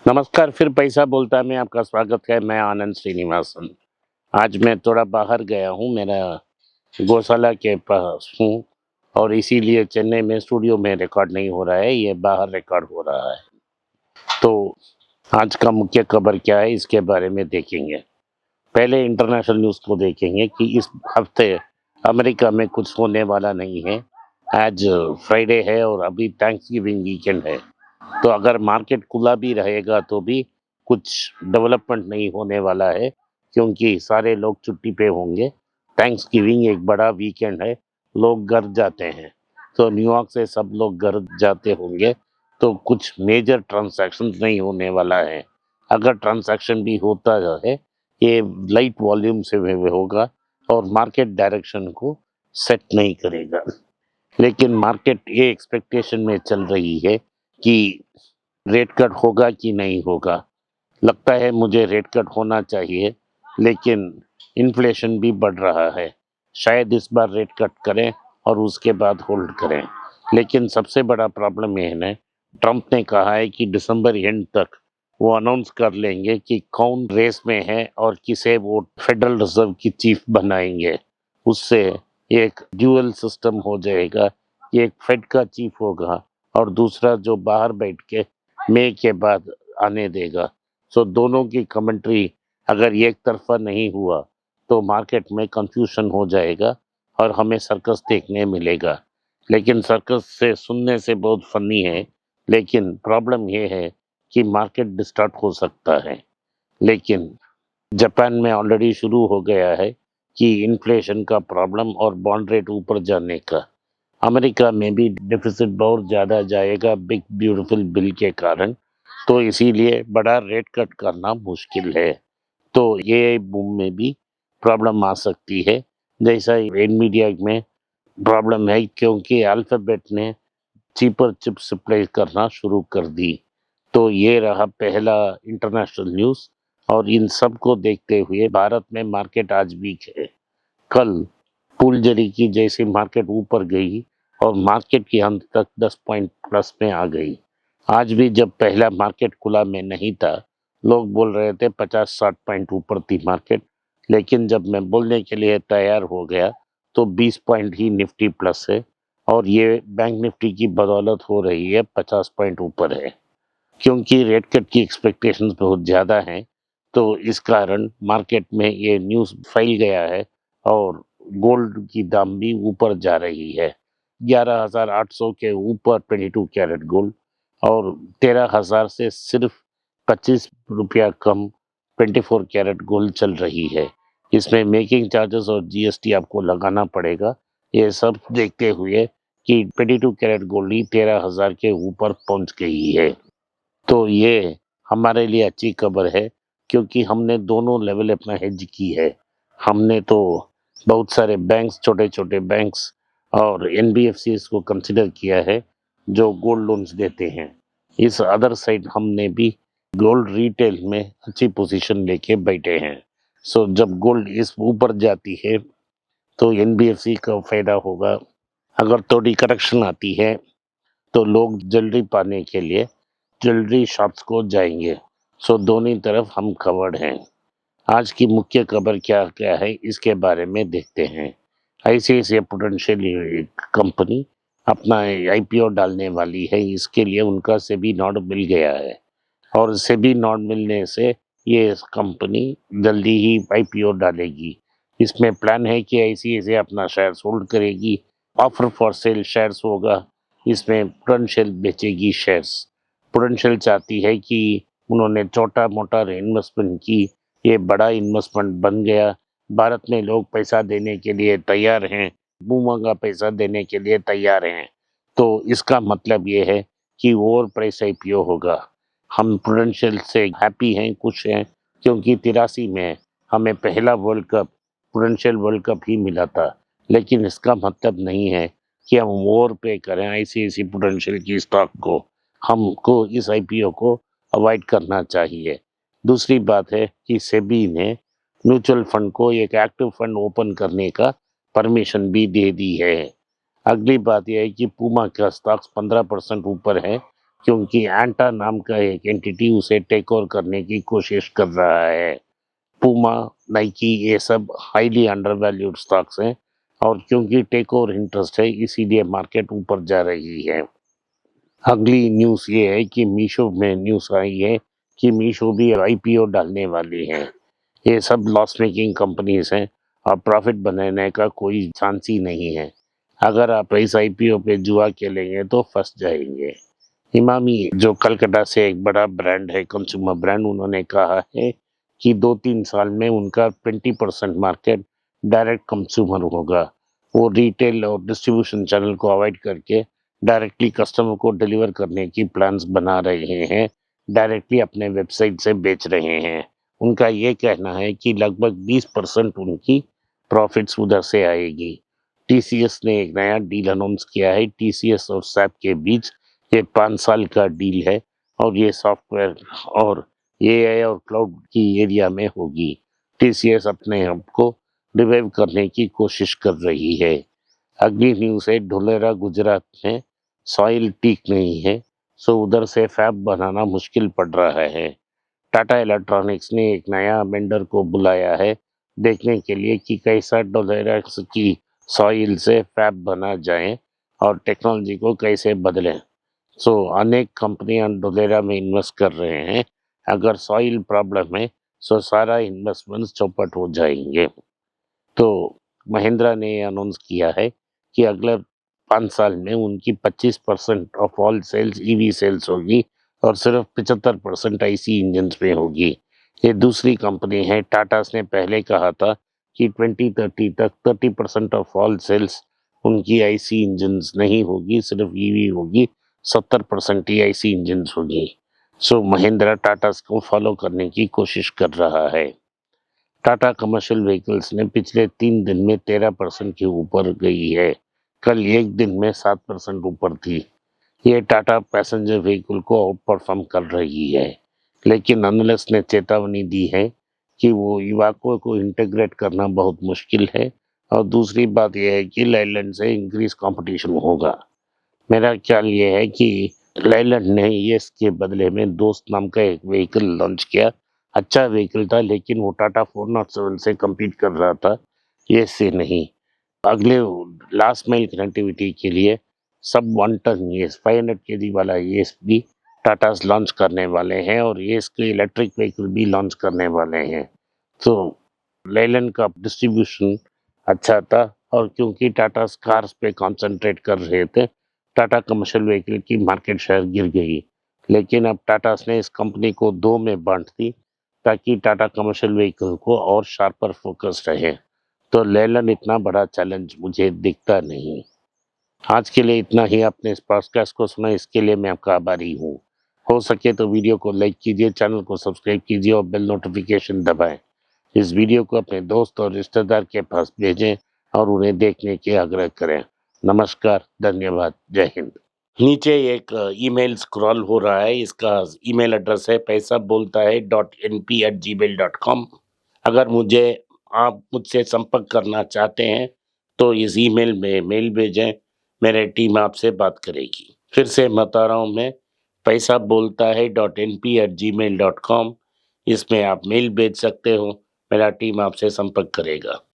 नमस्कार, फिर पैसा बोलता में आपका स्वागत है। मैं आनंद श्रीनिवासन। आज मैं थोड़ा बाहर गया हूँ, मेरा गौशाला के पास हूँ और इसीलिए चेन्नई में स्टूडियो में रिकॉर्ड नहीं हो रहा है, ये बाहर रिकॉर्ड हो रहा है। तो आज का मुख्य खबर क्या है, इसके बारे में देखेंगे। पहले इंटरनेशनल न्यूज़ को देखेंगे कि इस हफ्ते अमेरिका में कुछ होने वाला नहीं है। आज फ्राइडे है और अभी थैंक्सगिविंग वीकेंड है। तो अगर मार्केट खुला भी रहेगा तो भी कुछ डेवलपमेंट नहीं होने वाला है, क्योंकि सारे लोग छुट्टी पे होंगे। थैंक्सगिविंग एक बड़ा वीकेंड है, लोग घर जाते हैं। तो न्यूयॉर्क से सब लोग घर जाते होंगे, तो कुछ मेजर ट्रांजैक्शन नहीं होने वाला है। अगर ट्रांजैक्शन भी होता है, ये लाइट वॉल्यूम से होगा और मार्केट डायरेक्शन को सेट नहीं करेगा। लेकिन मार्केट ये एक्सपेक्टेशन में चल रही है कि रेट कट होगा कि नहीं होगा। लगता है मुझे रेट कट होना चाहिए, लेकिन इन्फ्लेशन भी बढ़ रहा है। शायद इस बार रेट कट करें और उसके बाद होल्ड करें। लेकिन सबसे बड़ा प्रॉब्लम ये है ना, ट्रम्प ने कहा है कि दिसंबर एंड तक वो अनाउंस कर लेंगे कि कौन रेस में है और किसे वो फेडरल रिजर्व की चीफ बनाएंगे। उससे एक ड्यूअल सिस्टम हो जाएगा, एक फेड का चीफ होगा और दूसरा जो बाहर बैठ के मई के बाद आने देगा। सो दोनों की कमेंट्री अगर एक तरफा नहीं हुआ तो मार्केट में कंफ्यूजन हो जाएगा और हमें सर्कस देखने मिलेगा। लेकिन सर्कस से सुनने से बहुत फनी है, लेकिन प्रॉब्लम ये है कि मार्केट डिस्टॉर्ट हो सकता है। लेकिन जापान में ऑलरेडी शुरू हो गया है कि इन्फ्लेशन का प्रॉब्लम और बॉन्ड रेट ऊपर जाने का। अमेरिका में भी डेफिसिट बहुत ज़्यादा जाएगा बिग ब्यूटीफुल बिल के कारण, तो इसीलिए बड़ा रेट कट करना मुश्किल है। तो ये बूम में भी प्रॉब्लम आ सकती है, जैसा मीडिया में प्रॉब्लम है, क्योंकि अल्फाबेट ने चीपर चिप सप्लाई करना शुरू कर दी। तो ये रहा पहला इंटरनेशनल न्यूज़। और इन सब को देखते हुए भारत में मार्केट आज वीक है। कल फूलझड़ी की जैसी मार्केट ऊपर गई और मार्केट की अंत तक 10 पॉइंट प्लस में आ गई। आज भी जब पहला मार्केट खुला में नहीं था, लोग बोल रहे थे 50-60 पॉइंट ऊपर थी मार्केट। लेकिन जब मैं बोलने के लिए तैयार हो गया तो 20 पॉइंट ही निफ्टी प्लस है और ये बैंक निफ्टी की बदौलत हो रही है, 50 पॉइंट ऊपर है। क्योंकि रेट कट की एक्सपेक्टेशंस बहुत ज़्यादा हैं, तो इस कारण मार्केट में ये न्यूज़ फैल गया है और गोल्ड की दाम भी ऊपर जा रही है। 11,800 के ऊपर 22 कैरेट गोल्ड और 13,000 से सिर्फ 25 रुपया कम 24 कैरेट गोल्ड चल रही है। इसमें मेकिंग चार्जेस और जीएसटी आपको लगाना पड़ेगा। ये सब देखते हुए कि 22 कैरेट गोल्ड ही 13,000 के ऊपर पहुंच गई है। तो ये हमारे लिए अच्छी खबर है, क्योंकि हमने दोनों लेवल अपना हेज की है। हमने तो बहुत सारे बैंक्स, छोटे-छोटे बैंक्स और एनबीएफसीज को कंसीडर किया है जो गोल्ड लोन्स देते हैं। इस अदर साइड हमने भी गोल्ड रिटेल में अच्छी पोजीशन लेके बैठे हैं। सो जब गोल्ड इस ऊपर जाती है तो एनबीएफसी का फायदा होगा। अगर थोड़ी करेक्शन आती है तो लोग ज्वेलरी पाने के लिए ज्वेलरी शॉप्स को जाएंगे। सो दोनों तरफ हम कवर्ड हैं। आज की मुख्य खबर क्या क्या है, इसके बारे में देखते हैं। आईसीआईसीआई प्रूडेंशियल एक कंपनी अपना आईपीओ डालने वाली है, इसके लिए उनका सेबी नॉड मिल गया है और सेबी नॉड मिलने से ये कंपनी जल्दी ही आईपीओ डालेगी। इसमें प्लान है कि आईसीआईसीआई अपना शेयर होल्ड करेगी, ऑफर फॉर सेल शेयर्स होगा, इसमें प्रूडेंशियल बेचेगी शेयर्स। प्रूडेंशियल चाहती है कि उन्होंने छोटा मोटा इन्वेस्टमेंट की, ये बड़ा इन्वेस्टमेंट बन गया। भारत में लोग पैसा देने के लिए तैयार हैं, मुंह पैसा देने के लिए तैयार हैं। तो इसका मतलब ये है कि ओवर प्राइस आईपीओ होगा। हम प्रूडेंशियल से हैप्पी हैं, खुश हैं, क्योंकि 83 में हमें पहला world cup Prudential world cup ही मिला था। लेकिन इसका मतलब नहीं है कि हम ओवर पे करें आईसीआईसीआई प्रूडेंशियल की स्टॉक को। हमको इस आईपीओ को अवॉइड करना चाहिए। दूसरी बात है कि सेबी ने म्यूचुअल फंड को एक एक्टिव फंड ओपन करने का परमिशन भी दे दी है। अगली बात यह है कि पूमा का स्टॉक्स 15% ऊपर है क्योंकि एंटा नाम का एक एंटिटी उसे टेक ओवर करने की कोशिश कर रहा है। पूमा, नाइकी ये सब हाईली अंडर वैल्यूड स्टॉक्स हैं और क्योंकि टेक ओवर इंटरेस्ट है इसीलिए मार्केट ऊपर जा रही है। अगली न्यूज़ ये है कि मीशो में न्यूज़ आई है कि मीशो भी आईपीओ डालने वाली है। ये सब लॉस मेकिंग कंपनीज हैं और प्रॉफिट बनाने का कोई चांस ही नहीं है। अगर आप इस आईपीओ पे जुआ खेलेंगे तो फंस जाएंगे। इमामी जो कलकत्ता से एक बड़ा ब्रांड है, कंज्यूमर ब्रांड, उन्होंने कहा है कि 2-3 साल में उनका 20% मार्केट डायरेक्ट कंज्यूमर होगा। वो रिटेल और डिस्ट्रीब्यूशन चैनल को अवॉइड करके डायरेक्टली कस्टमर को डिलीवर करने की प्लान्स बना रहे हैं, डायरेक्टली अपने वेबसाइट से बेच रहे हैं। उनका ये कहना है कि लगभग 20% उनकी प्रॉफिट्स उधर से आएगी। टीसीएस ने एक नया डील अनाउंस किया है। टीसीएस और सैप के बीच ये 5 साल का डील है और ये सॉफ्टवेयर और एआई और क्लाउड की एरिया में होगी। टीसीएस अपने आप को रिवाइव करने की कोशिश कर रही है। अगली न्यूज़ है धोलेरा गुजरात में सॉइल ठीक नहीं है, सो उधर से फैब बनाना मुश्किल पड़ रहा है। टाटा इलेक्ट्रॉनिक्स ने एक नया वेंडर को बुलाया है देखने के लिए कि कैसा धोलेरा की सॉइल से फैब बना जाए और टेक्नोलॉजी को कैसे बदलें। अनेक कंपनियां धोलेरा में इन्वेस्ट कर रहे हैं। अगर सॉइल प्रॉब्लम है सारा इन्वेस्टमेंट चौपट हो जाएंगे। तो महिंद्रा ने अनाउंस किया है कि अगले 5 साल में उनकी 25% of all sales EV sales होगी और सिर्फ 75% आईसी इंजन में होगी। ये दूसरी कंपनी है। टाटास ने पहले कहा था कि 2030 तक 30% ऑफ ऑल सेल्स उनकी आईसी इंजन्स नहीं होगी, सिर्फ ईवी होगी, 70% ही आईसी इंजन्स होगी। महिंद्रा टाटास को फॉलो करने की कोशिश कर रहा है। टाटा कमर्शियल व्हीकल्स ने पिछले 3 दिन में 13% के ऊपर गई है। कल एक दिन में 7% ऊपर थी। ये टाटा पैसेंजर व्हीकल को आउट परफॉर्म कर रही है, लेकिन एनालिस्ट ने चेतावनी दी है कि वो इवाको को इंटीग्रेट करना बहुत मुश्किल है और दूसरी बात यह है कि लेलैंड से इंक्रीज कंपटीशन होगा। मेरा ख्याल ये है कि लेलैंड ने यस के बदले में दोस्त नाम का एक व्हीकल लॉन्च किया। अच्छा व्हीकल था लेकिन वो टाटा 407 से कम्पीट कर रहा था, ये से नहीं। अगले लास्ट माइल कनेक्टिविटी के लिए सब 1 टन ये 500 केजी वाला ये भी टाटा लॉन्च करने वाले हैं और ये इसके इलेक्ट्रिक व्हीकल भी लॉन्च करने वाले हैं। तो लेलैंड का डिस्ट्रीब्यूशन अच्छा था और क्योंकि टाटा कार्स पे कंसंट्रेट कर रहे थे, टाटा कमर्शियल व्हीकल की मार्केट शेयर गिर गई। लेकिन अब टाटा ने इस कंपनी को 2 में बांट दी ताकि टाटा कमर्शियल व्हीकल को और शार्पर फोकस रहे। तो लेलैंड इतना बड़ा चैलेंज मुझे दिखता नहीं। आज के लिए इतना ही। आपने इस पॉडकास्ट को सुना इसके लिए मैं आपका आभारी हूँ। हो सके तो वीडियो को लाइक कीजिए, चैनल को सब्सक्राइब कीजिए और बेल नोटिफिकेशन दबाएं। इस वीडियो को अपने दोस्त और रिश्तेदार के पास भेजें और उन्हें देखने के आग्रह करें। नमस्कार, धन्यवाद, जय हिंद। नीचे एक ईमेल स्क्रॉल हो रहा है, इसका ईमेल एड्रेस है paisa.bolta hai.np@gmail.com। अगर आप मुझसे संपर्क करना चाहते हैं तो इस ईमेल में मेल भेजें, मेरी टीम आपसे बात करेगी। फिर से बता रहा हूँ मैं, paisa.bolta hai.np@gmail.com। इसमें आप मेल भेज सकते हो, मेरा टीम आपसे संपर्क करेगा।